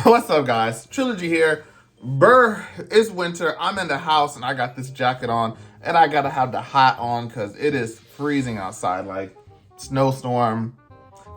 What's up, guys? Trilogy here. It's winter. I'm in the house and I got this jacket on and I gotta have the hat on because it is freezing outside, like snowstorm.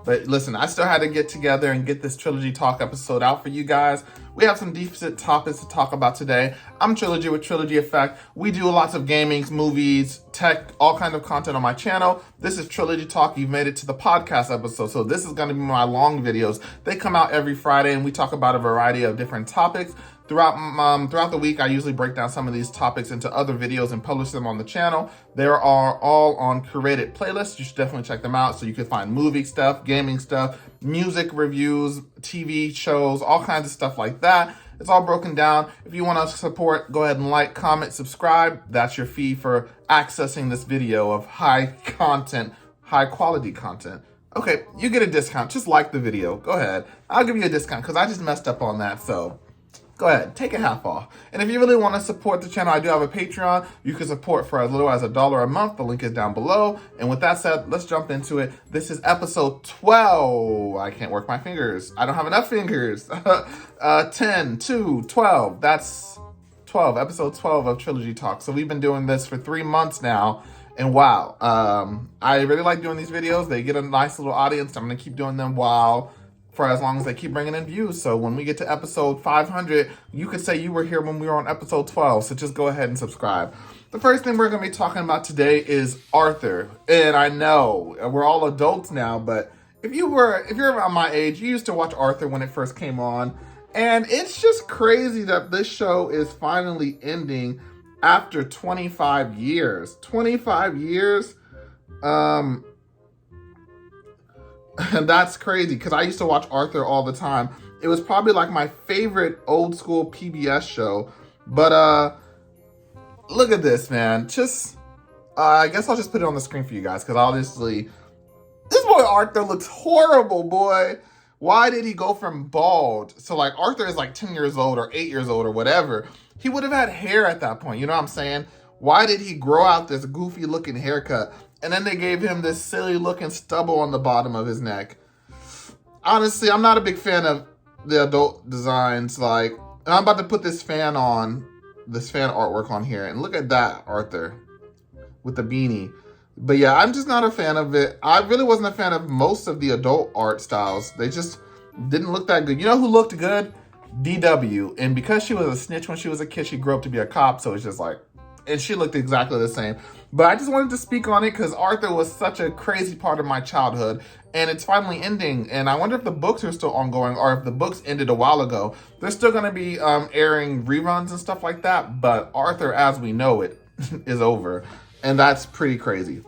But listen, I still had to get together and get this Trilogy Talk episode out for you guys. We have some decent topics to talk about today. I'm Trilogy with Trilogy Effect. We do lots of gaming, movies, tech, all kinds of content on my channel. This is Trilogy Talk. You've made it to the podcast episode. So this is going to be my long videos. They come out every Friday and we talk about a variety of different topics. Throughout the week, I usually break down some of these topics into other videos and publish them on the channel. They are all on curated playlists. You should definitely check them out so you can find movie stuff, gaming stuff, music reviews, TV shows, all kinds of stuff like that. It's all broken down. If you want to support, go ahead and like, comment, subscribe. That's your fee for accessing this video of high quality content. Okay, you get a discount. Just like the video. Go ahead. I'll give you a discount because I just messed up on that, so go ahead, take a half off. And if you really want to support the channel, I do have a Patreon. You can support for as little as $1 a month. The link is down below. And with that said, let's jump into it. This is episode 12. I can't work my fingers. I don't have enough fingers. 10, 2, 12. That's 12, episode 12 of Trilogy Talk. So we've been doing this for 3 months now. And wow, I really like doing these videos. They get a nice little audience. I'm going to keep doing them for as long as they keep bringing in views. So when we get to episode 500, you could say you were here when we were on episode 12. So just go ahead and subscribe. The first thing we're going to be talking about today is Arthur. And I know we're all adults now, but if you're around my age, you used to watch Arthur when it first came on. And it's just crazy that this show is finally ending after 25 years. 25 years. And that's crazy because I used to watch Arthur all the time. It was probably like my favorite old school PBS show. But look at this, man. Just I guess I'll just put it on the screen for you guys because obviously this boy Arthur looks horrible, boy. Why did he go from bald? So like Arthur is like 10 years old or 8 years old or whatever. He would have had hair at that point. You know what I'm saying? Why did he grow out this goofy looking haircut? And then they gave him this silly looking stubble on the bottom of his neck. Honestly, I'm not a big fan of the adult designs. Like, and I'm about to put this fan artwork on here. And look at that, Arthur, with the beanie. But yeah, I'm just not a fan of it. I really wasn't a fan of most of the adult art styles. They just didn't look that good. You know who looked good? DW. And because she was a snitch when she was a kid, she grew up to be a cop. So it's just like, and she looked exactly the same. But I just wanted to speak on it because Arthur was such a crazy part of my childhood. And it's finally ending. And I wonder if the books are still ongoing or if the books ended a while ago. They're still going to be airing reruns and stuff like that. But Arthur, as we know it, is over. And that's pretty crazy.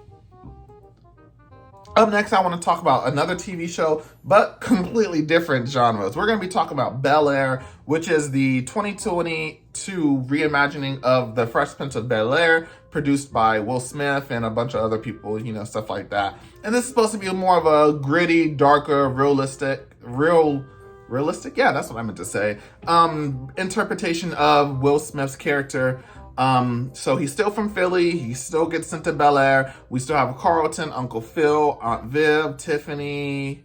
Up next, I want to talk about another TV show, but completely different genres. We're going to be talking about Bel-Air, which is the 2022 reimagining of The Fresh Prince of Bel-Air, produced by Will Smith and a bunch of other people, you know, stuff like that. And this is supposed to be more of a gritty, darker, realistic? Yeah, that's what I meant to say. Interpretation of Will Smith's character. So he's still from Philly. He still gets sent to Bel-Air. We still have Carlton, Uncle Phil, Aunt Viv, Tiffany,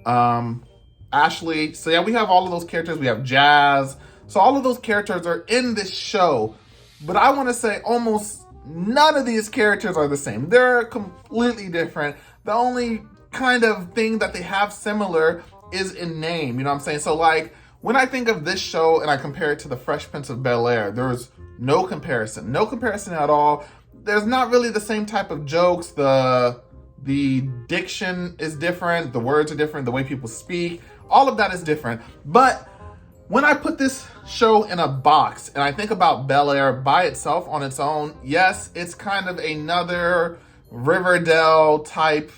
Ashley. So yeah, we have all of those characters. We have Jazz. So all of those characters are in this show. But I want to say almost none of these characters are the same. They're completely different. The only kind of thing that they have similar is in name. You know what I'm saying? So like when I think of this show and I compare it to The Fresh Prince of Bel-Air, there's no comparison at all. There's not really the same type of jokes. The diction is different. The words are different. The way people speak, all of that is different. But when I put this show in a box and I think about Bel-Air by itself on its own, yes, it's kind of another Riverdale type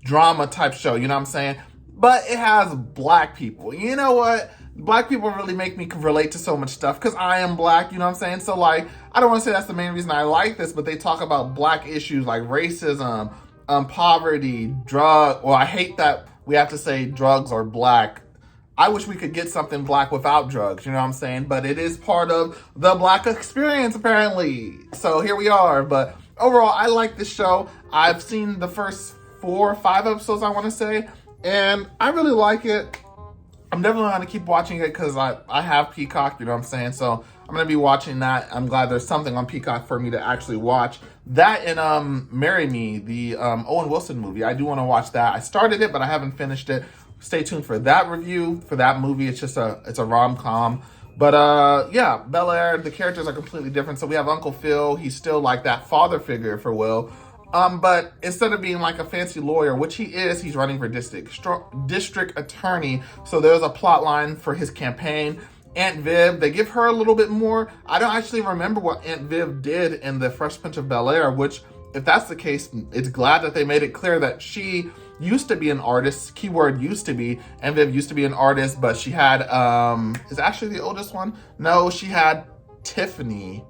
drama type show. You know what I'm saying? But it has black people. You know what? Black people really make me relate to so much stuff because I am black, you know what I'm saying? So like, I don't want to say that's the main reason I like this, but they talk about black issues like racism, poverty, well, I hate that we have to say drugs are black. I wish we could get something black without drugs, you know what I'm saying? But it is part of the black experience, apparently. So here we are. But overall, I like this show. I've seen the first 4 or 5 episodes, I want to say, and I really like it. I'm definitely going to keep watching it because I have Peacock, you know what I'm saying? So I'm going to be watching that. I'm glad there's something on Peacock for me to actually watch. That and Marry Me, the Owen Wilson movie. I do want to watch that. I started it, but I haven't finished it. Stay tuned for that review for that movie. It's a rom-com. But yeah, Bel-Air, the characters are completely different. So we have Uncle Phil. He's still like that father figure for Will. But instead of being like a fancy lawyer, which he is, he's running for district attorney. So there's a plot line for his campaign. Aunt Viv, they give her a little bit more. I don't actually remember what Aunt Viv did in the Fresh Prince of Bel-Air, which, if that's the case, it's glad that they made it clear that she used to be an artist. Keyword used to be. Aunt Viv used to be an artist, but she had, is actually the oldest one? No, she had Tiffany.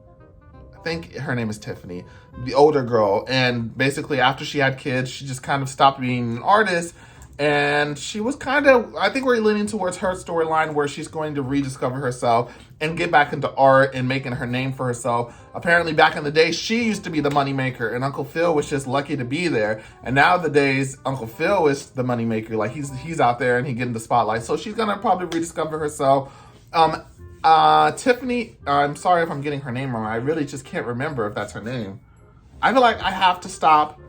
I think her name is Tiffany, the older girl. And basically after she had kids, she just kind of stopped being an artist. And she was kind of, I think we're leaning towards her storyline where she's going to rediscover herself and get back into art and making her name for herself. Apparently back in the day, she used to be the moneymaker and Uncle Phil was just lucky to be there. And nowadays, Uncle Phil is the moneymaker. Like he's out there and he getting the spotlight. So she's going to probably rediscover herself. Tiffany, I'm sorry if I'm getting her name wrong. I really just can't remember if that's her name. I feel like I have to stop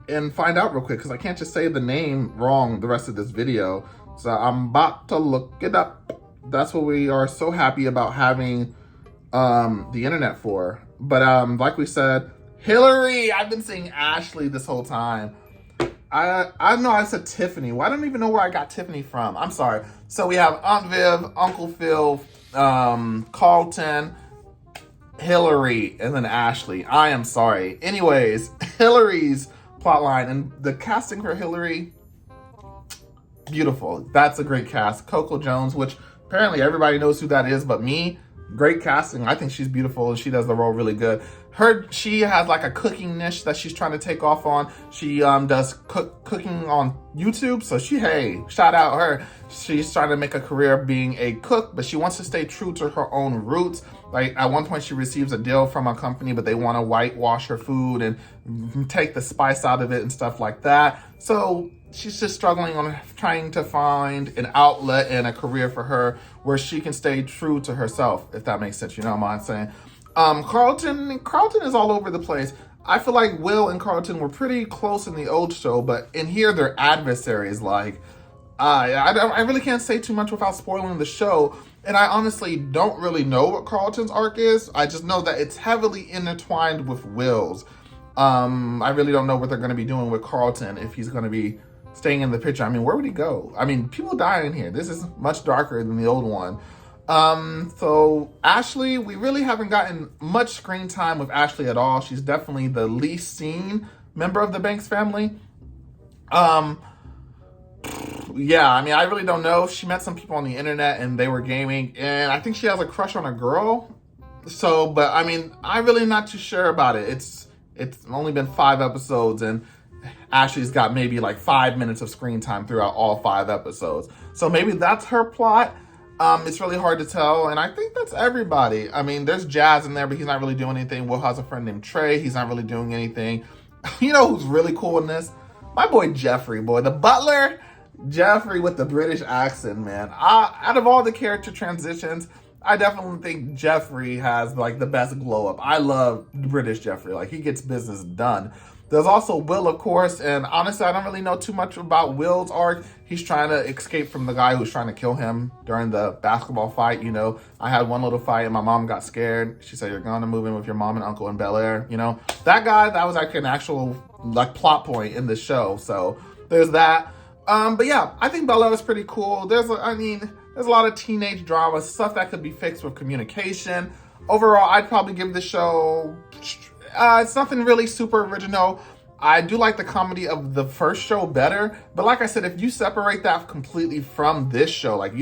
and find out real quick because I can't just say the name wrong the rest of this video. So I'm about to look it up. That's what we are so happy about having the internet for. But like we said, Hillary, I've been saying Ashley this whole time. I know I said Tiffany. Well, I don't even know where I got Tiffany from. I'm sorry. So we have Aunt Viv, Uncle Phil, Carlton, Hillary, and then Ashley. I am sorry. Anyways, Hillary's plotline and the casting for Hillary, beautiful. That's a great cast. Coco Jones, which apparently everybody knows who that is, but me, great casting. I think she's beautiful and she does the role really good. She has like a cooking niche that she's trying to take off on. She does cooking on YouTube. So hey, shout out her. She's trying to make a career being a cook, but she wants to stay true to her own roots. Like at one point she receives a deal from a company, but they want to whitewash her food and take the spice out of it and stuff like that. So she's just struggling on trying to find an outlet and a career for her where she can stay true to herself, if that makes sense. You know what I'm saying? Carlton is all over the place. I feel like Will and Carlton were pretty close in the old show, but in here they're adversaries. Like, I really can't say too much without spoiling the show. And I honestly don't really know what Carlton's arc is. I just know that it's heavily intertwined with Will's. I really don't know what they're going to be doing with Carlton, if he's going to be staying in the picture. I mean, where would he go? I mean, people die in here. This is much darker than the old one. So Ashley, we really haven't gotten much screen time with Ashley at all. She's definitely the least seen member of the Banks family. Yeah, I mean, I really don't know. She met some people on the internet and they were gaming, and I think she has a crush on a girl. So, but I mean, I'm really not too sure about it. It's only been 5 episodes and Ashley's got maybe like 5 minutes of screen time throughout all 5 episodes. So maybe that's her plot. It's really hard to tell, and I think that's everybody. I mean, there's Jazz in there, but he's not really doing anything. Will has a friend named Trey. He's not really doing anything. You know who's really cool in this? My boy Jeffrey, the butler. Jeffrey with the British accent, man. Out of all the character transitions, I definitely think Jeffrey has like the best glow up. I love British Jeffrey. Like, he gets business done. There's also Will, of course, and honestly, I don't really know too much about Will's arc. He's trying to escape from the guy who's trying to kill him during the basketball fight. You know, I had one little fight and my mom got scared. She said, "You're going to move in with your mom and uncle in Bel-Air." You know, that guy, that was actually an actual like plot point in the show. So there's that. But yeah, I think Bel-Air is pretty cool. There's a lot of teenage drama, stuff that could be fixed with communication. Overall, I'd probably give the show, it's nothing really super original. I do like the comedy of the first show better, but like I said, if you separate that completely from this show, like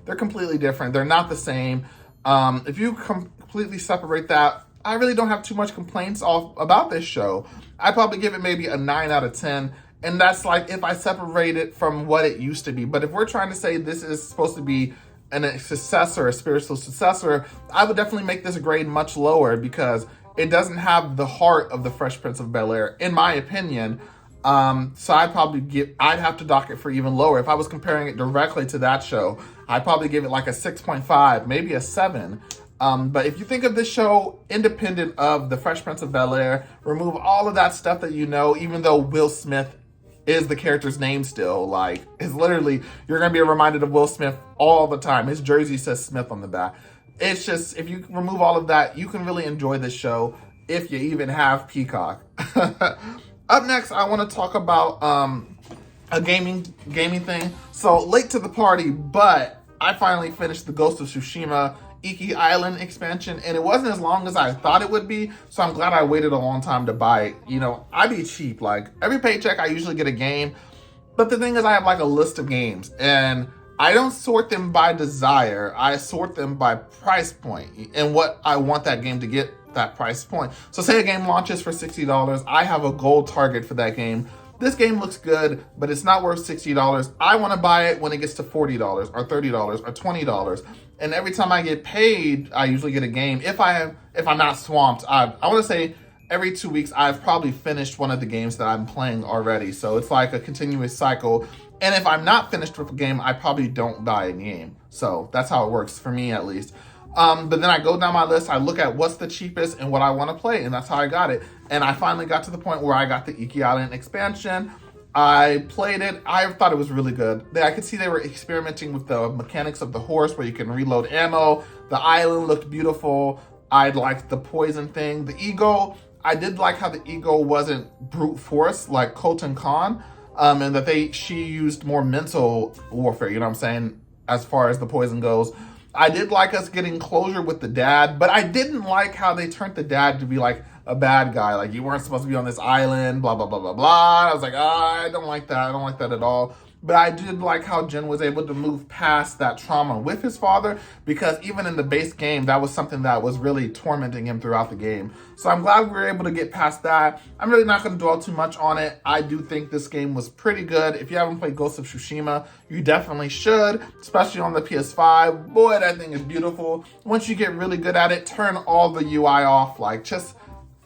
they're completely different. They're not the same. If you completely separate that, I really don't have too much complaints about this show. I'd probably give it maybe a 9 out of 10. And that's like if I separate it from what it used to be. But if we're trying to say this is supposed to be a successor, a spiritual successor, I would definitely make this grade much lower because it doesn't have the heart of the Fresh Prince of Bel-Air, in my opinion. So I'd have to dock it for even lower. If I was comparing it directly to that show, I'd probably give it like a 6.5, maybe a 7. But if you think of this show independent of The Fresh Prince of Bel-Air, remove all of that stuff that you know, even though Will Smith is the character's name still, like, it's literally, you're going to be reminded of Will Smith all the time. His jersey says Smith on the back. It's just, if you remove all of that, you can really enjoy this show if you even have Peacock. Up next, I want to talk about a gaming thing. So, late to the party, but I finally finished the Ghost of Tsushima Iki Island expansion, and it wasn't as long as I thought it would be, so I'm glad I waited a long time to buy it. You know, I be cheap. Like, every paycheck, I usually get a game, but the thing is, I have like a list of games, and I don't sort them by desire. I sort them by price point and what I want that game to get that price point. So say a game launches for $60, I have a goal target for that game. This game looks good, but it's not worth $60. I want to buy it when it gets to $40 or $30 or $20. And every time I get paid, I usually get a game. If I'm not swamped, I want to say every 2 weeks, I've probably finished one of the games that I'm playing already. So it's like a continuous cycle. And if I'm not finished with a game, I probably don't buy a game. So that's how it works for me, at least. But then I go down my list, I look at what's the cheapest and what I want to play, and that's how I got it. And I finally got to the point where I got the Iki Island expansion. I played it. I thought it was really good. I could see they were experimenting with the mechanics of the horse where you can reload ammo. The island looked beautiful. I liked the poison thing. The ego, I did like how the ego wasn't brute force like Colton Khan, and that she used more mental warfare, you know what I'm saying, as far as the poison goes. I did like us getting closure with the dad, but I didn't like how they turned the dad to be like a bad guy. Like, you weren't supposed to be on this island, blah, blah, blah, blah, blah. I was like, I don't like that. I don't like that at all. But I did like how Jin was able to move past that trauma with his father, because even in the base game, that was something that was really tormenting him throughout the game. So I'm glad we were able to get past that. I'm really not going to dwell too much on it. I do think this game was pretty good. If you haven't played Ghost of Tsushima, you definitely should, especially on the PS5. Boy, that thing is beautiful. Once you get really good at it, turn all the UI off. Like, just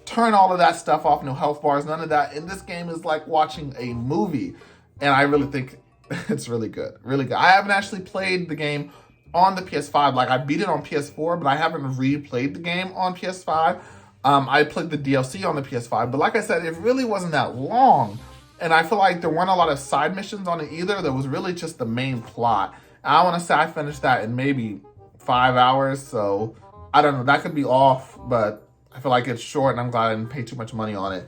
turn all of that stuff off. No health bars, none of that. And this game is like watching a movie. And I really think it's really good. Really good. I haven't actually played the game on the PS5. Like, I beat it on PS4, but I haven't replayed the game on PS5. I played the DLC on the PS5, but like I said, it really wasn't that long. And I feel like there weren't a lot of side missions on it either. There was really just the main plot. And I want to say I finished that in maybe 5 hours. So I don't know. That could be off, but I feel like it's short, and I'm glad I didn't pay too much money on it.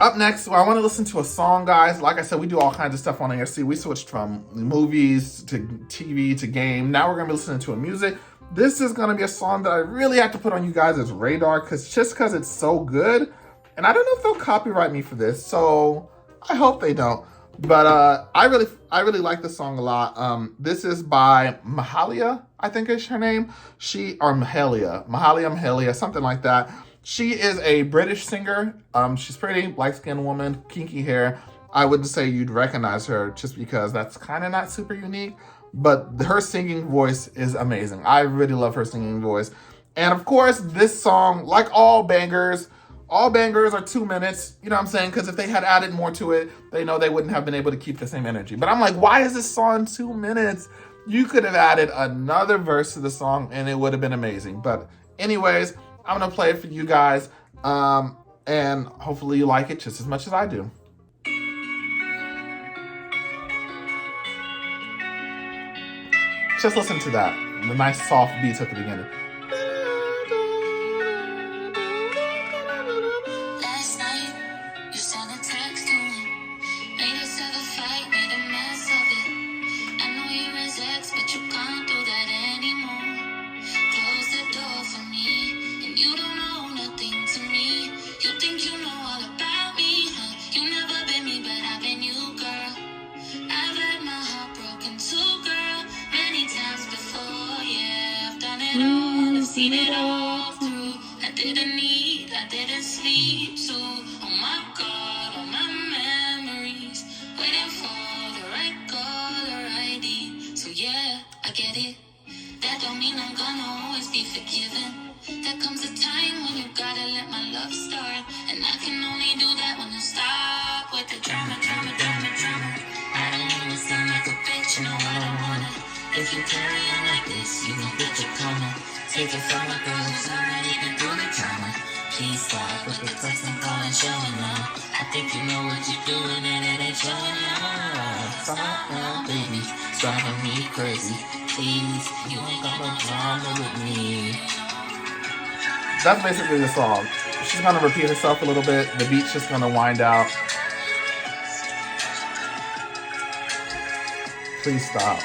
Up next, I want to listen to a song, guys. Like I said, we do all kinds of stuff on ARC. We switched from movies to TV to game. Now we're going to be listening to a music. This is going to be a song that I really have to put on you guys' radar, because it's so good. And I don't know if they'll copyright me for this, so I hope they don't. But I really like this song a lot. This is by Mahalia, I think is her name. Mahalia, something like that. She is a British singer. She's pretty, light-skinned woman, kinky hair. I wouldn't say you'd recognize her just because that's kind of not super unique. But her singing voice is amazing. I really love her singing voice. And of course, this song, like all bangers are 2 minutes. You know what I'm saying? Because if they had added more to it, they know they wouldn't have been able to keep the same energy. But I'm like, why is this song 2 minutes? You could have added another verse to the song and it would have been amazing. But anyways, I'm going to play it for you guys, and hopefully you like it just as much as I do. Just listen to that, the nice soft beats at the beginning. Last night, you sent a text to me, made us have a fight, made a mess of it. I know you're his ex, but you can't do that anymore. Close the door for me. You don't owe nothing to me. You think you know all about me, huh? You never been me, but I've been you, girl. I've had my heart broken too, girl, many times before, yeah. I've done it all, I've seen it all through. I didn't sleep, so oh my God, all my memories, waiting for the right caller ID. So yeah, I get it. That don't mean I'm gonna always be forgiven. There comes a time when you gotta let my love start, and I can only do that when you stop. you carry on like this, you gon' get your karma. Take it from a girl who's already been through the drama. Please stop with the text and call and showing now. I think you know what you're doing and it ain't showing now. Stop now, baby, it's driving me crazy. Please, you ain't got no drama with me. That's basically the song. She's gonna repeat herself a little bit. The beat's just gonna wind out. Please stop.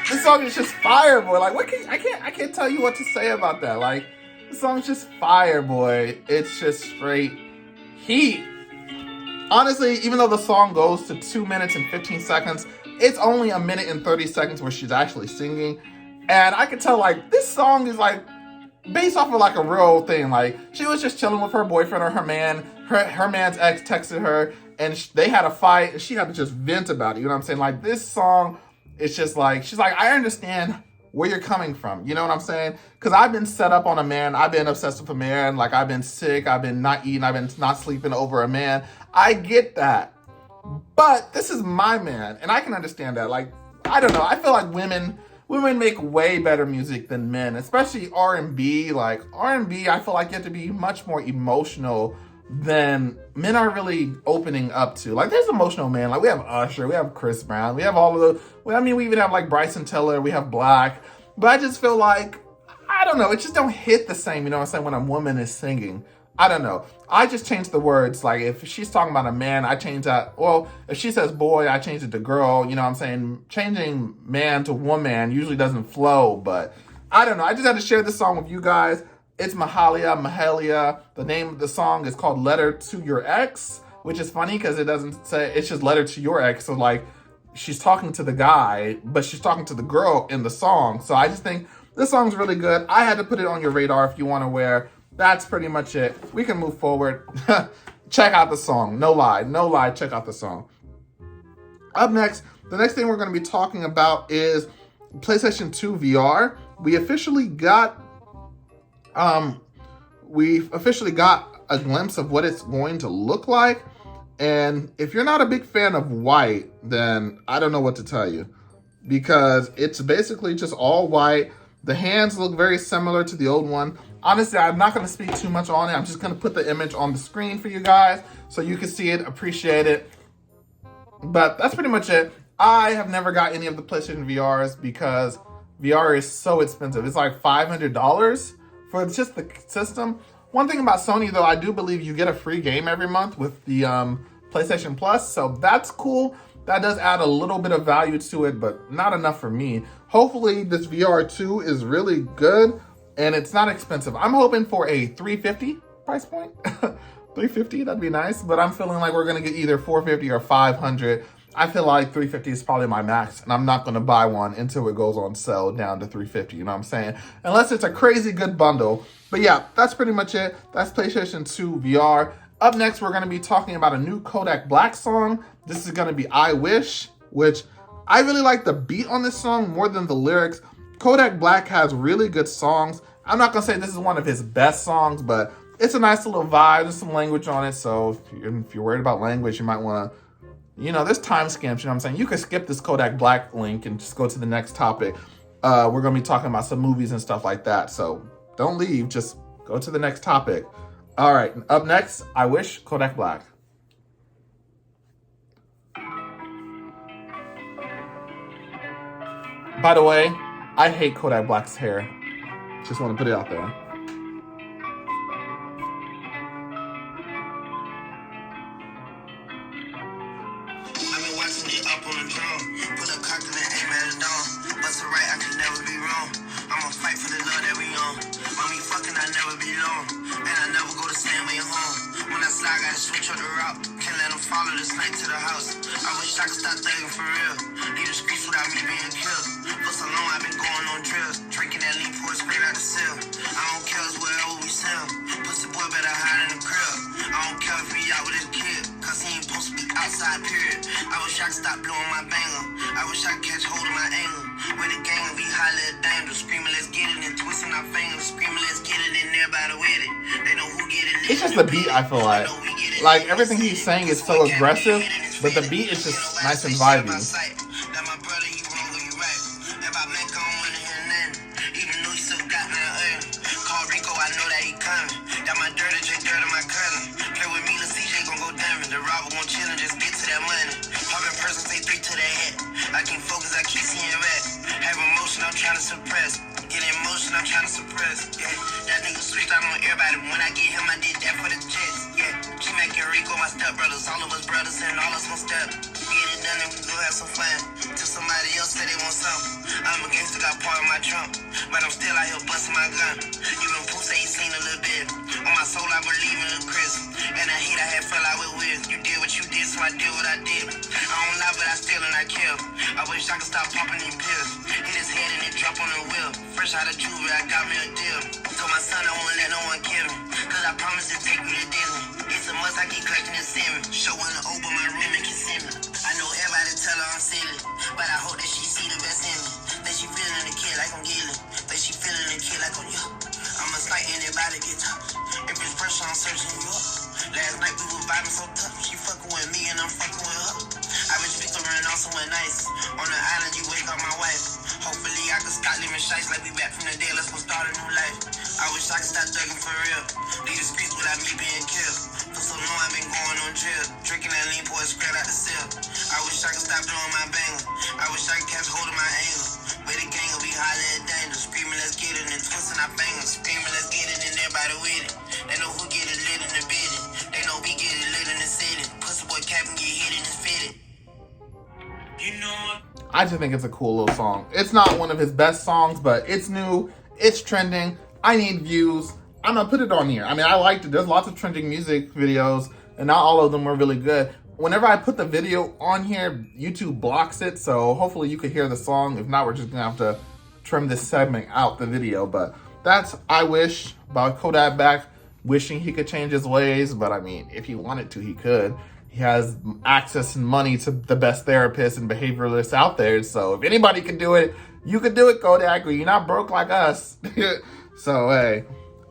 This song is just fire, boy. Like, I can't tell you what to say about that. Like, this song's just fire, boy. It's just straight heat. Honestly, even though the song goes to 2 minutes and 15 seconds, it's only 1 minute and 30 seconds where she's actually singing. And I can tell, like, this song is, like, based off of, like, a real thing. Like, she was just chilling with her boyfriend or her man. Her man's ex texted her, and they had a fight, and she had to just vent about it. You know what I'm saying? Like, this song, it's just like, she's like, I understand where you're coming from. You know what I'm saying? Because I've been set up on a man. I've been obsessed with a man. Like, I've been sick. I've been not eating. I've been not sleeping over a man. I get that. But this is my man, and I can understand that. Like, I don't know. I feel like women make way better music than men, especially R&B. Like, R&B, I feel like you have to be much more emotional than men are really opening up to. Like, there's emotional men. Like, we have Usher, we have Chris Brown, we have all of those. Well, I mean, we even have, like, Bryson Tiller, we have Black. But I just feel like, I don't know, it just don't hit the same, you know what I'm saying, when a woman is singing. I don't know. I just changed the words. Like, if she's talking about a man, I change that. Well, if she says boy, I change it to girl. You know what I'm saying? Changing man to woman usually doesn't flow, but I don't know. I just had to share this song with you guys. It's Mahalia. The name of the song is called Letter to Your Ex, which is funny because it doesn't say, it's just Letter to Your Ex. So, like, she's talking to the guy, but she's talking to the girl in the song. So I just think this song's really good. I had to put it on your radar if you want to wear. That's pretty much it. We can move forward. Check out the song. No lie, check out the song. Up next, the next thing we're going to be talking about is PlayStation 2 VR. We officially got a glimpse of what it's going to look like. And if you're not a big fan of white, then I don't know what to tell you. Because it's basically just all white. The hands look very similar to the old one. Honestly, I'm not going to speak too much on it. I'm just going to put the image on the screen for you guys so you can see it, appreciate it. But that's pretty much it. I have never got any of the PlayStation VRs because VR is so expensive. It's like $500 for just the system. One thing about Sony, though, I do believe you get a free game every month with the PlayStation Plus. So that's cool. That does add a little bit of value to it, but not enough for me. Hopefully, this VR2 is really good. And it's not expensive. I'm hoping for a $350 price point. $350, that'd be nice. But I'm feeling like we're gonna get either $450 or $500. I feel like $350 is probably my max, and I'm not gonna buy one until it goes on sale down to $350. You know what I'm saying? Unless it's a crazy good bundle. But yeah, that's pretty much it. That's PlayStation 2 VR. Up next, we're gonna be talking about a new Kodak Black song. This is gonna be I Wish, which I really like the beat on this song more than the lyrics. Kodak Black has really good songs. I'm not gonna say this is one of his best songs, but it's a nice little vibe. There's some language on it, so if you're worried about language, you might wanna, you know, there's time stamps, you know what I'm saying? You could skip this Kodak Black link and just go to the next topic. We're gonna be talking about some movies and stuff like that, so don't leave, just go to the next topic. All right, up next, I Wish, Kodak Black. By the way, I hate Kodak Black's hair. Just want to put it out there. I've been watching it up on the drone. Put a cock in the aim at his dome. Bust it right, I can never be wrong. I'ma fight for the love that we own. Mommy fucking, I never be alone. And I never go to same way home. When I slide, I gotta switch up the route. Can't let them follow the snake to the house. I wish I could stop thinking for real. Leave the streets without me being killed. For so long, I've been going on drills. Drinking that lean pour straight out the cell. I don't care, it's wherever we sell. Pussy boy better hide in the crib. I don't care if he out with his kid. Cause he ain't supposed to be outside, period. I wish I could stop blowing my banger. I wish I could catch hold of my anger. With the gang, we holler at danger. Screaming, let's get it and twisting our fingers, screaming, let's get it, and everybody with it. They know who get it. It's just the beat, I feel like. Like, everything he's saying is so aggressive, but the beat is just nice and vibey. I can't focus, I keep seeing red. Have emotion, I'm trying to suppress. Get emotion, I'm trying to suppress. Yeah, that nigga switched out on everybody. When I get him, I did that for the jets. Yeah, G-Mac and Rico, my stepbrothers. All of us brothers and all us gon' step. Get it done and we go have some fun. Till somebody else say they want something. I'm a gangster, got part of my trunk. But I'm still out here busting my gun. Even Pooh say he seen a little bit. On my soul, I believe in the Chris. And I hate I had fell out with Wiz. You did what you did, so I did what I did. I don't lie, but I steal and I kill. I wish I could stop popping these pills. Hit his head and it drop on the wheel. Fresh out of juvie, I got me a deal. Told my son I won't let no one kill me. Cause I promise to take you to Disney. It's a must, I keep collecting and send me. Show when to open my room and can send me. I know everybody tell her I'm silly. But I hope that she see the best in me. That she feeling the kid like I'm Gilly. That she feeling the kid like I'm you. I'ma spite anybody get touched. If it's pressure, I'm searching you up. Last night we was vibing so tough. She fucking with me and I'm fucking with her. I been speaking on somewhere nice. On the island, you wake up my wife. Hopefully I can stop living shites like we back from the dead. Let's go start a new life. I wish I could stop thugging for real. Leave the streets without me being killed. For so long I've been going on drill. Drinking that lean, pour it straight out the cell. I wish I could stop doing my banger. I wish I could catch hold of my anger. Where the gang will be hollering at danger. Screaming, let's get it, and twisting our fingers. Screaming, let's get it, and everybody with it. They know who get it lit in the bidding. They know we get it lit in the city. Pussy boy cap and get hit and it's fitted. You know what? I just think it's a cool little song. It's not one of his best songs, but it's new. It's trending. I need views. I'm gonna put it on here. I mean, I liked it. There's lots of trending music videos, and not all of them were really good. Whenever I put the video on here, YouTube blocks it, so hopefully you could hear the song. If not, we're just gonna have to trim this segment out the video. But that's I Wish by Kodak back, wishing he could change his ways. But I mean, if he wanted to, he could. He has access and money to the best therapists and behavioralists out there. So if anybody can do it, you can do it, Kodak. You're not broke like us. So, hey.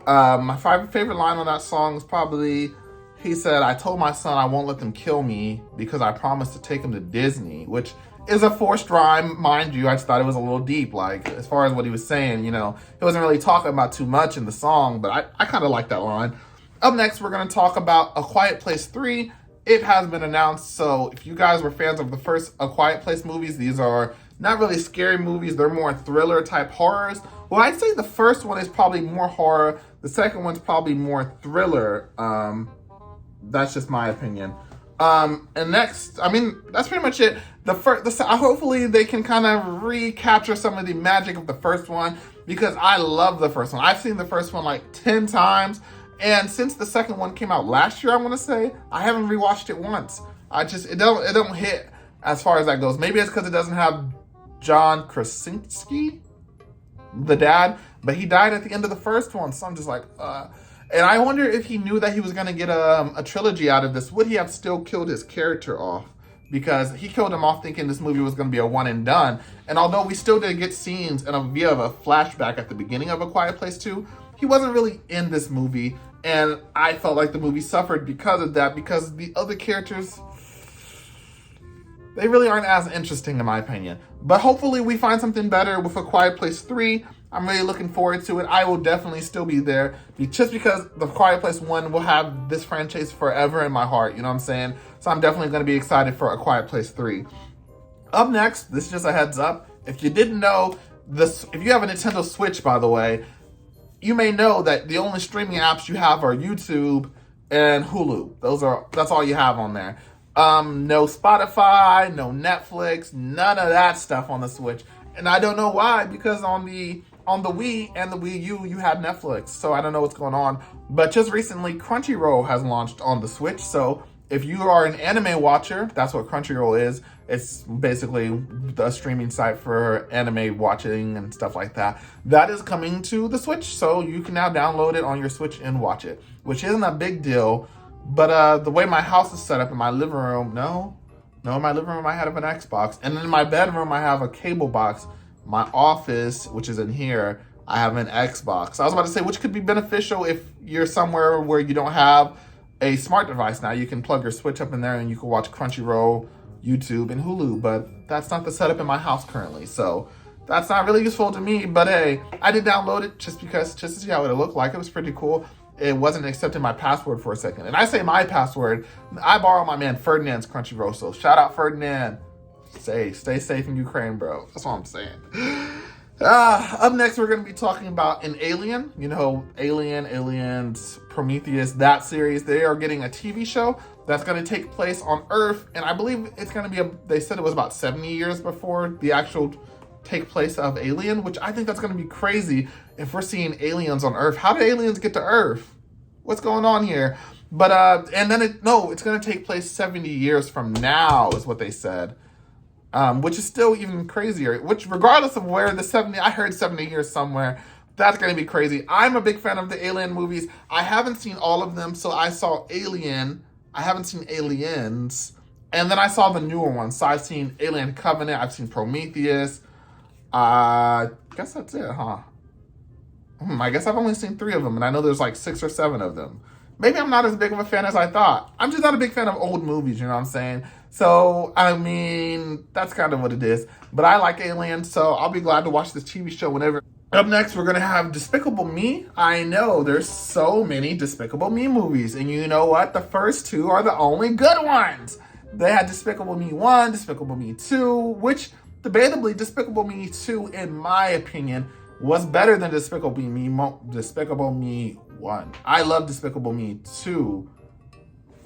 My favorite line on that song is probably, he said, I told my son I won't let them kill me because I promised to take him to Disney, which is a forced rhyme, mind you. I just thought it was a little deep, like, as far as what he was saying, you know. He wasn't really talking about too much in the song, but I kind of like that line. Up next, we're going to talk about A Quiet Place 3. It has been announced, so if you guys were fans of the first A Quiet Place movies, these are not really scary movies, they're more thriller type horrors. Well, I'd say the first one is probably more horror, the second one's probably more thriller. That's just my opinion. And next, I mean, that's pretty much it. Hopefully they can kind of recapture some of the magic of the first one, because I love the first one. I've seen the first one like 10 times. And since the second one came out last year, I want to say, I haven't rewatched it once. It don't hit as far as that goes. Maybe it's because it doesn't have John Krasinski, the dad, but he died at the end of the first one. So I'm just like, And I wonder if he knew that he was going to get a trilogy out of this. Would he have still killed his character off? Because he killed him off thinking this movie was going to be a one and done. And although we still did get scenes and via a flashback at the beginning of A Quiet Place 2, he wasn't really in this movie. And I felt like the movie suffered because of that, because the other characters, they really aren't as interesting in my opinion. But hopefully we find something better with A Quiet Place 3. I'm really looking forward to it. I will definitely still be there, just because The Quiet Place 1 will have this franchise forever in my heart, you know what I'm saying? So I'm definitely going to be excited for A Quiet Place 3. Up next, this is just a heads up. If you didn't know, if you have a Nintendo Switch, by the way, you may know that the only streaming apps you have are YouTube and Hulu. That's all you have on there. No Spotify, no Netflix, none of that stuff on the Switch. And I don't know why, because on the Wii and the Wii U, you had Netflix. So I don't know what's going on. But just recently, Crunchyroll has launched on the Switch. So if you are an anime watcher, that's what Crunchyroll is. It's basically the streaming site for anime watching and stuff like that. That is coming to the Switch, so you can now download it on your Switch and watch it, which isn't a big deal. But the way my house is set up in my living room, no, in my living room I have an Xbox, and in my bedroom I have a cable box. My office, which is in here, I have an Xbox. I was about to say, which could be beneficial if you're somewhere where you don't have a smart device. Now you can plug your Switch up in there and you can watch Crunchyroll, YouTube, and Hulu, but that's not the setup in my house currently. So that's not really useful to me, but hey, I did download it just to see how it looked like. It was pretty cool. It wasn't accepting my password for a second. And I say my password, I borrow my man Ferdinand's Crunchyroll, so shout out Ferdinand. Stay safe in Ukraine, bro. That's what I'm saying. Up next, we're going to be talking about an Alien. You know, Aliens, Prometheus, that series. They are getting a TV show that's going to take place on Earth. And I believe it's going to be, they said it was about 70 years before the actual take place of Alien, which I think that's going to be crazy if we're seeing aliens on Earth. How did aliens get to Earth? What's going on here? But, and then it's going to take place 70 years from now is what they said. Which is still even crazier, which regardless of where I heard 70 years somewhere, that's going to be crazy. I'm a big fan of the Alien movies. I haven't seen all of them, so I saw Alien. I haven't seen Aliens. And then I saw the newer ones. So I've seen Alien Covenant. I've seen Prometheus. I guess that's it, huh? I guess I've only seen 3 of them, and I know there's like 6 or 7 of them. Maybe I'm not as big of a fan as I thought. I'm just not a big fan of old movies, you know what I'm saying? So, I mean, that's kind of what it is. But I like Aliens, so I'll be glad to watch this TV show whenever. Up next, we're going to have Despicable Me. I know, there's so many Despicable Me movies. And you know what? The first 2 are the only good ones. They had Despicable Me 1, Despicable Me 2, which, debatably, Despicable Me 2, in my opinion, was better than Despicable Me 1. I love Despicable Me 2,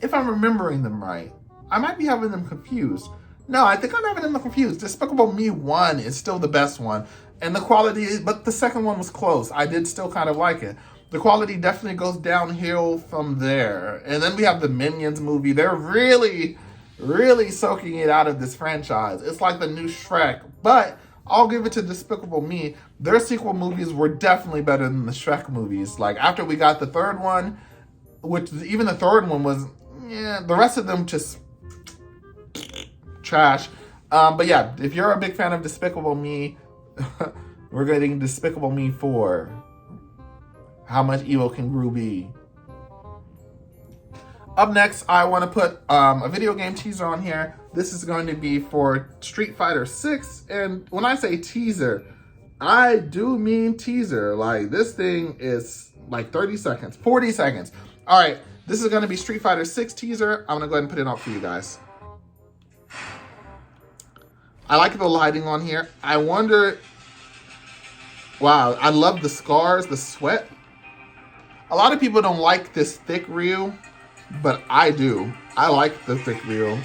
if I'm remembering them right. I might be having them confused. No, I think I'm having them confused. Despicable Me 1 is still the best one. And the quality, but the second one was close. I did still kind of like it. The quality definitely goes downhill from there. And then we have the Minions movie. They're really, really soaking it out of this franchise. It's like the new Shrek, but I'll give it to Despicable Me. Their sequel movies were definitely better than the Shrek movies. Like, after we got the third one, which even the third one was, the rest of them just trash. But yeah, if you're a big fan of Despicable Me, we're getting Despicable Me 4. How much evil can Gru be? Up next, I want to put a video game teaser on here. This is going to be for Street Fighter 6. And when I say teaser, I do mean teaser. Like, this thing is like 30 seconds, 40 seconds. All right, this is going to be Street Fighter 6 teaser. I'm going to go ahead and put it up for you guys. I like the lighting on here. I wonder... Wow, I love the scars, the sweat. A lot of people don't like this thick Ryu, but I do. I like the thick Ryu.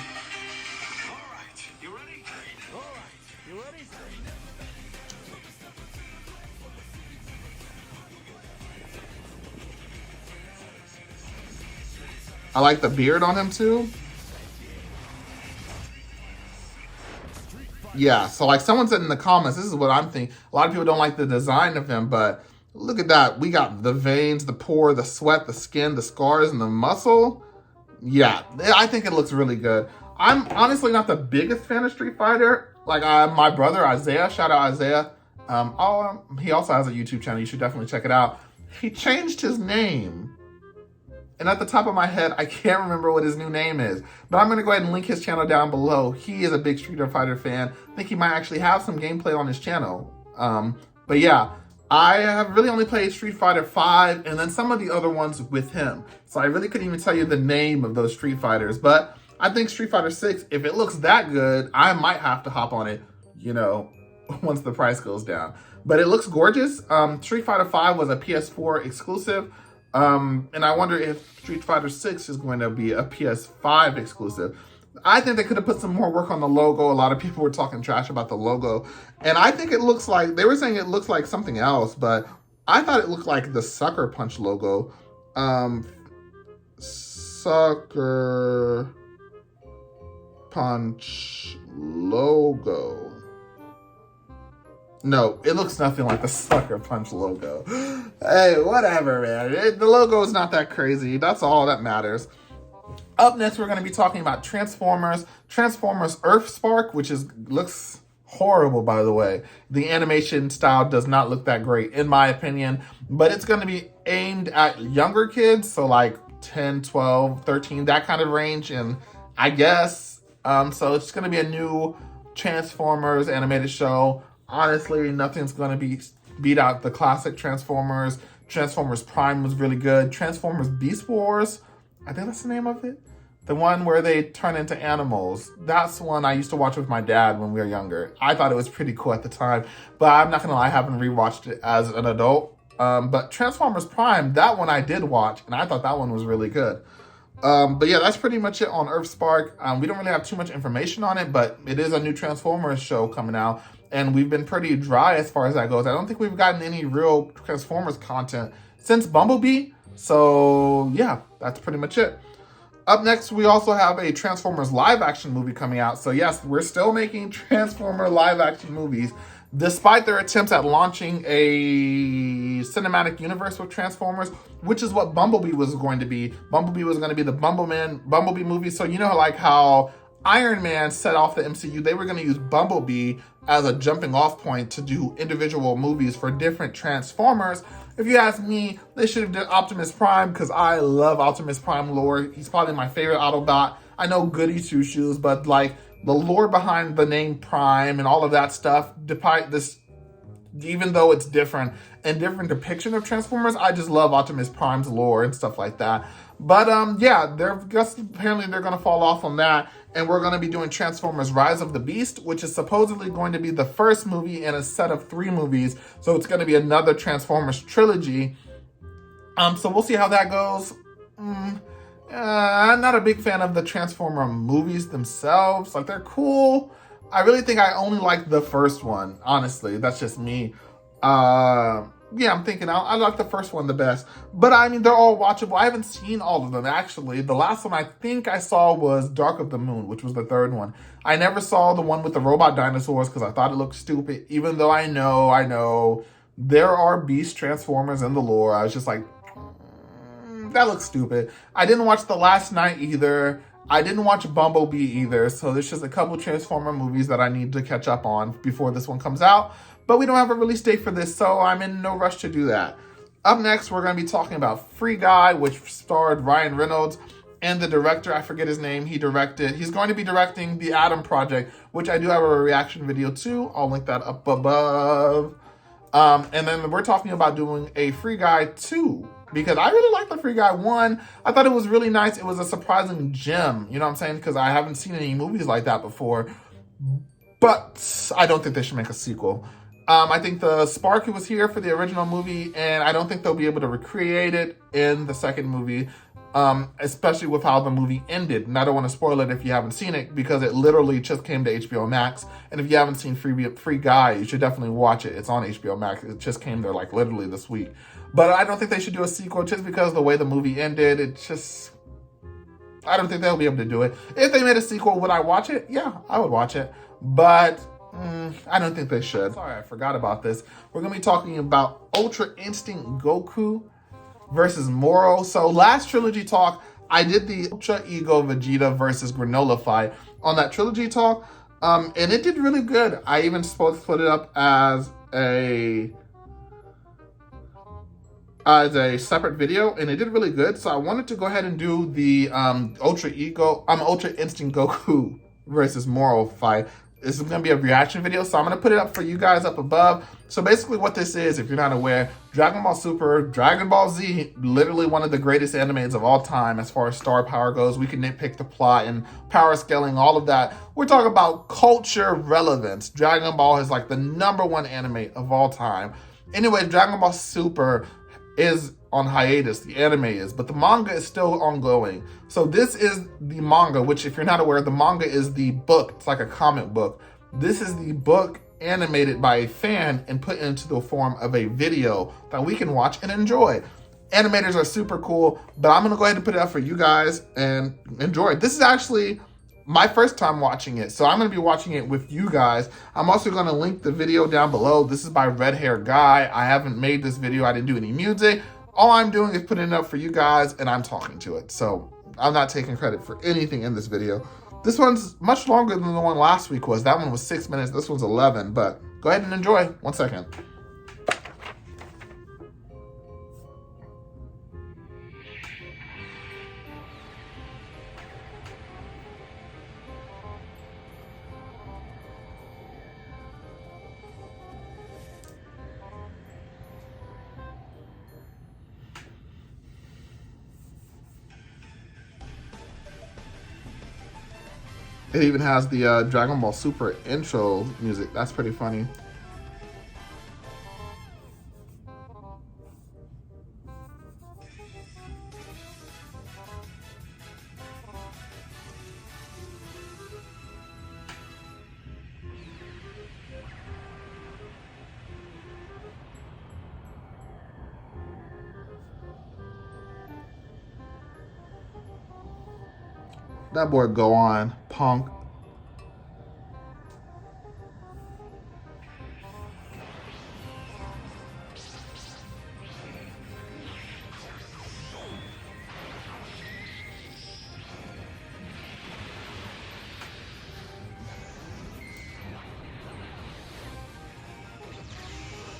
I like the beard on him too. Yeah, so like someone said in the comments, this is what I'm thinking. A lot of people don't like the design of him, but look at that. We got the veins, the pore, the sweat, the skin, the scars, and the muscle. Yeah, I think it looks really good. I'm honestly not the biggest fan of Street Fighter. Like my brother Isaiah, shout out Isaiah. He also has a YouTube channel. You should definitely check it out. He changed his name. And at the top of my head, I can't remember what his new name is. But I'm going to go ahead and link his channel down below. He is a big Street Fighter fan. I think he might actually have some gameplay on his channel. But yeah, I have really only played Street Fighter 5 and then some of the other ones with him. So I really couldn't even tell you the name of those Street Fighters. But I think Street Fighter 6, if it looks that good, I might have to hop on it, you know, once the price goes down. But it looks gorgeous. Street Fighter 5 was a PS4 exclusive. And I wonder if Street Fighter 6 is going to be a PS5 exclusive. I think they could have put some more work on the logo. A lot of people were talking trash about the logo. And I think it looks like, they were saying it looks like something else, but I thought it looked like the Sucker Punch logo. Sucker Punch logo. No, it looks nothing like the Sucker Punch logo. Hey, whatever, man. The logo is not that crazy. That's all that matters. Up next, we're going to be talking about Transformers Earthspark, which looks horrible, by the way. The animation style does not look that great, in my opinion, but it's going to be aimed at younger kids, so like 10, 12, 13, that kind of range, and I guess, so it's going to be a new Transformers animated show. Honestly, nothing's going to beat out the classic Transformers. Transformers Prime was really good. Transformers Beast Wars, I think that's the name of it. The one where they turn into animals. That's one I used to watch with my dad when we were younger. I thought it was pretty cool at the time, but I'm not gonna lie, I haven't rewatched it as an adult. But Transformers Prime, that one I did watch, and I thought that one was really good. But yeah, that's pretty much it on EarthSpark. We don't really have too much information on it, but it is a new Transformers show coming out, and we've been pretty dry as far as that goes. I don't think we've gotten any real Transformers content since Bumblebee. So yeah, that's pretty much it. Up next, we also have a Transformers live-action movie coming out. So yes, we're still making Transformer live-action movies, despite their attempts at launching a cinematic universe with Transformers, which is what Bumblebee was going to be. Bumblebee was going to be the Bumblebee movie. So you know, like how Iron Man set off the MCU, they were going to use Bumblebee as a jumping off point to do individual movies for different Transformers. If you ask me, they should have done Optimus Prime, because I love Optimus Prime lore. He's probably my favorite Autobot. I know Goody Two Shoes, but like the lore behind the name Prime and all of that stuff, despite this, even though it's different and different depiction of Transformers, I just love Optimus Prime's lore and stuff like that. But yeah, apparently they're gonna fall off on that, and we're gonna be doing Transformers Rise of the Beast, which is supposedly going to be the first movie in a set of 3 movies. So it's gonna be another Transformers trilogy. So we'll see how that goes. I'm not a big fan of the Transformer movies themselves. Like, they're cool. I really think I only like the first one, honestly. That's just me. Yeah, I'm thinking I like the first one the best. But I mean, they're all watchable. I haven't seen all of them, actually. The last one I think I saw was Dark of the Moon, which was the 3rd one. I never saw the one with the robot dinosaurs because I thought it looked stupid, even though I know there are beast Transformers in the lore. I was just like, that looks stupid. I didn't watch The Last Night either. I didn't watch Bumblebee either. So there's just a couple Transformer movies that I need to catch up on before this one comes out. But we don't have a release date for this, so I'm in no rush to do that. Up next, we're going to be talking about Free Guy, which starred Ryan Reynolds, and the director, I forget his name, he's going to be directing The Adam Project, which I do have a reaction video to. I'll link that up above. And then we're talking about doing a Free Guy 2, because I really like the Free Guy 1. I thought it was really nice. It was a surprising gem, you know what I'm saying? Because I haven't seen any movies like that before. But I don't think they should make a sequel. I think the spark was here for the original movie, and I don't think they'll be able to recreate it in the second movie, especially with how the movie ended. And I don't want to spoil it if you haven't seen it, because it literally just came to HBO Max. And if you haven't seen Free Guy, you should definitely watch it. It's on HBO Max. It just came there like literally this week. But I don't think they should do a sequel just because of the way the movie ended. I don't think they'll be able to do it. If they made a sequel, would I watch it? Yeah, I would watch it. But I don't think they should. Sorry, I forgot about this. We're going to be talking about Ultra Instinct Goku versus Moro. So last Trilogy talk, I did the Ultra Ego Vegeta versus Granola fight on that Trilogy talk. And it did really good. I even split it up as a separate video, and it did really good. So I wanted to go ahead and do the Ultra Instinct Goku versus Moro fight. This is going to be a reaction video, so I'm going to put it up for you guys up above. So basically what this is, if you're not aware, Dragon Ball Super, Dragon Ball Z, literally one of the greatest animes of all time as far as star power goes. We can nitpick the plot and power scaling, all of that. We're talking about culture relevance. Dragon Ball is like the #1 anime of all time. Anyway, Dragon Ball Super is on hiatus, the anime is, but the manga is still ongoing. So this is the manga, which if you're not aware, the manga is the book. It's like a comic book. This is the book animated by a fan and put into the form of a video that we can watch and enjoy. Animators are super cool, but I'm gonna go ahead and put it up for you guys and enjoy it. This is actually my first time watching it, so I'm going to be watching it with you guys. I'm also going to link the video down below. This is by Red Hair Guy. I haven't made this video. I didn't do any music. All I'm doing is putting it up for you guys, and I'm talking to it. So I'm not taking credit for anything in this video. This one's much longer than the one last week was. That one was 6 minutes. This one's 11. But go ahead and enjoy. 1 second. It even has the Dragon Ball Super intro music. That's pretty funny. That boy go on, punk.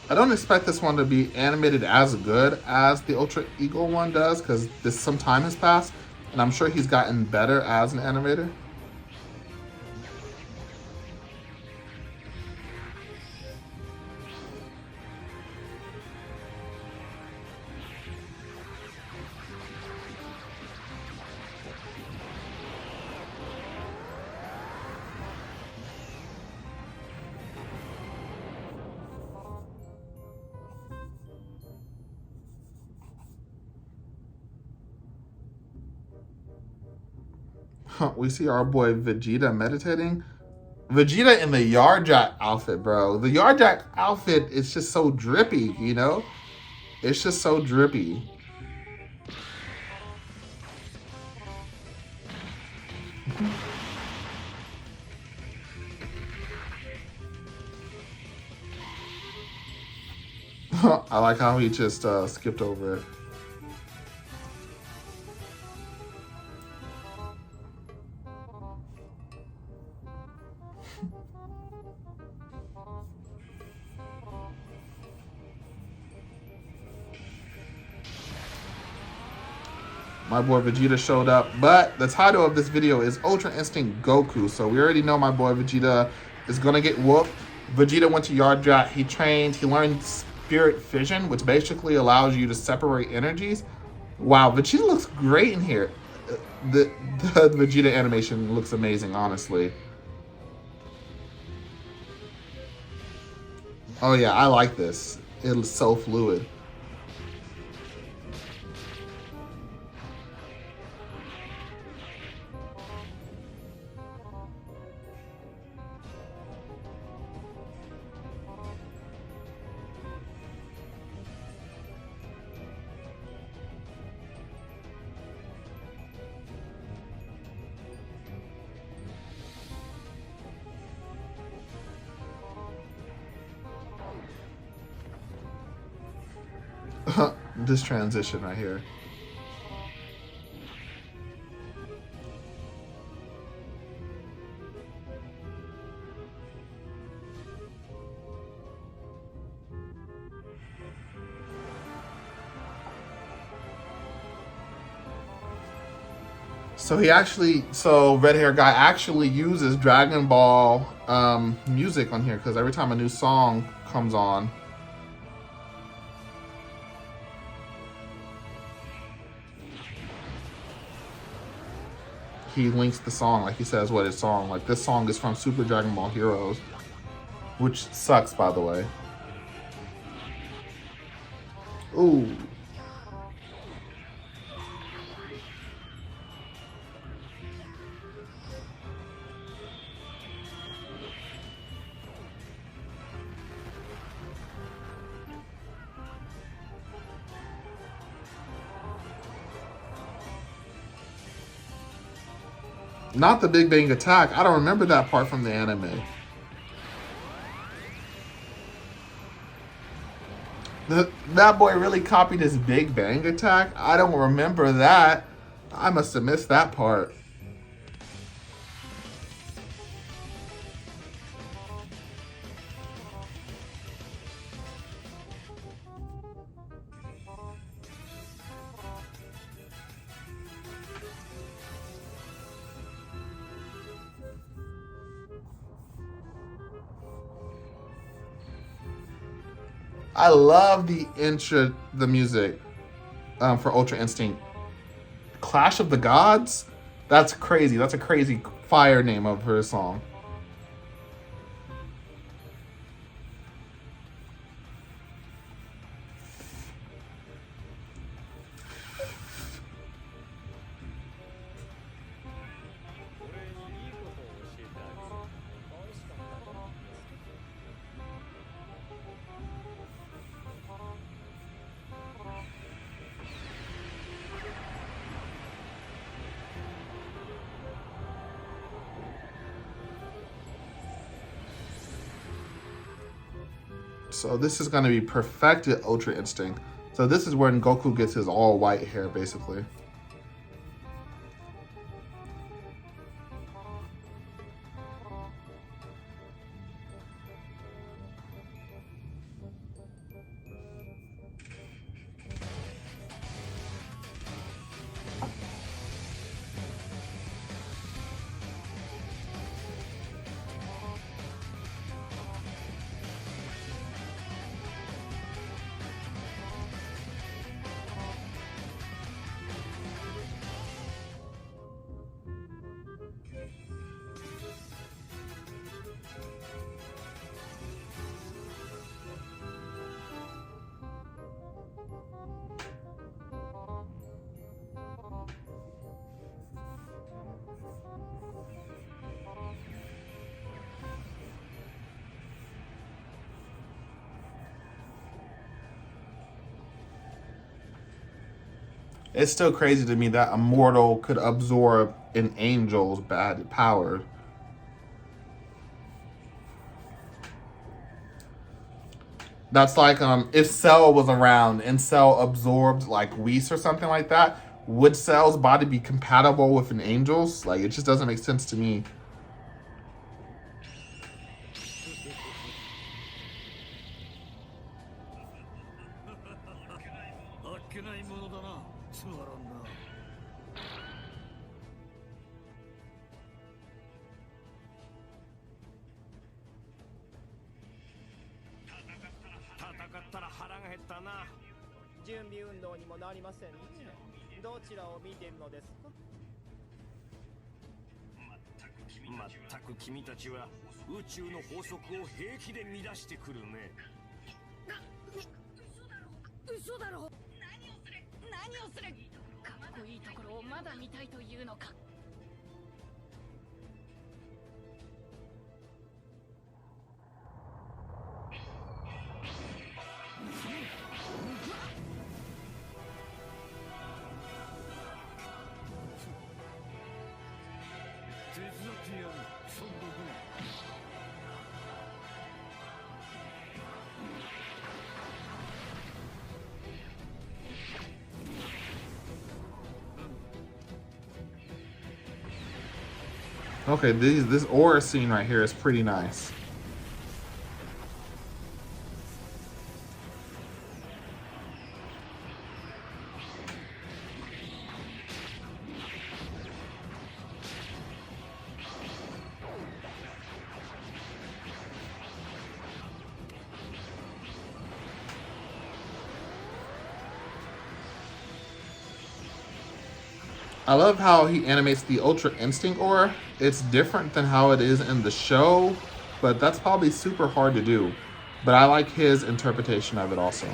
I don't expect this one to be animated as good as the Ultra Eagle one does, because some time has passed, and I'm sure he's gotten better as an animator. We see our boy Vegeta meditating. Vegeta in the Yard Jack outfit, bro. The Yard Jack outfit is just so drippy, you know? It's just so drippy. I like how he just skipped over it. My boy Vegeta showed up, but the title of this video is Ultra Instinct Goku, so we already know my boy Vegeta is gonna get whooped. Vegeta went to Yard Jack, he trained, he learned Spirit Fission, which basically allows you to separate energies. Wow, Vegeta looks great in here. The Vegeta animation looks amazing, honestly. Oh yeah, I like this. It's so fluid. This transition right here. So red hair guy actually uses Dragon Ball music on here, because every time a new song comes on, he links the song, like he says what his song, like this song is from Super Dragon Ball Heroes, which sucks, by the way. Ooh. Not the Big Bang Attack. I don't remember that part from the anime. That boy really copied his Big Bang Attack? I don't remember that. I must have missed that part. I love the music for Ultra Instinct. Clash of the Gods? That's crazy. That's a crazy fire name of her song. So this is going to be perfected Ultra Instinct. So this is when Goku gets his all white hair, basically. It's still crazy to me that a mortal could absorb an angel's bad power. That's like if Cell was around and Cell absorbed like Whis or something like that, would Cell's body be compatible with an angel's? Like, it just doesn't make sense to me. Okay, this aura scene right here is pretty nice. I love how he animates the Ultra Instinct aura. It's different than how it is in the show, but that's probably super hard to do. But I like his interpretation of it also.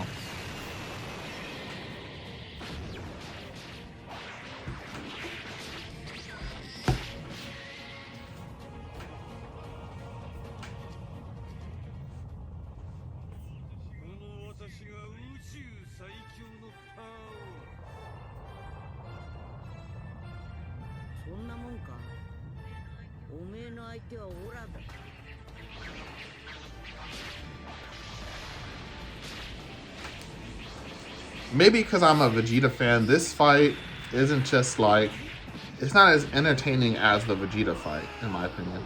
Maybe because I'm a Vegeta fan, this fight isn't just like, it's not as entertaining as the Vegeta fight, in my opinion.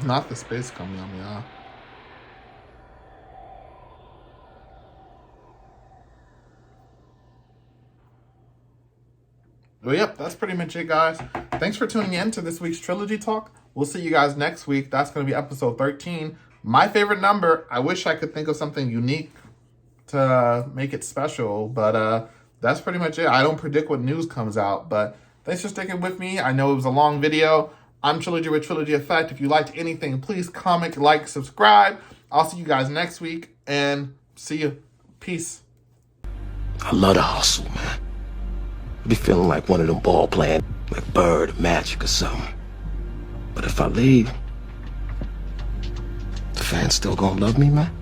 Not the space Kamehameha. Well, yep, that's pretty much it, guys. Thanks for tuning in to this week's Trilogy Talk. We'll see you guys next week. That's going to be episode 13. My favorite number. I wish I could think of something unique to make it special, but that's pretty much it. I don't predict what news comes out, but thanks for sticking with me. I know it was a long video. I'm Trilogy with Trilogy Effect. If you liked anything, please comment, like, subscribe. I'll see you guys next week, and see you. Peace. I love the hustle, man. I be feeling like one of them ball playing, like Bird, Magic, or something. But if I leave, the fans still gonna love me, man?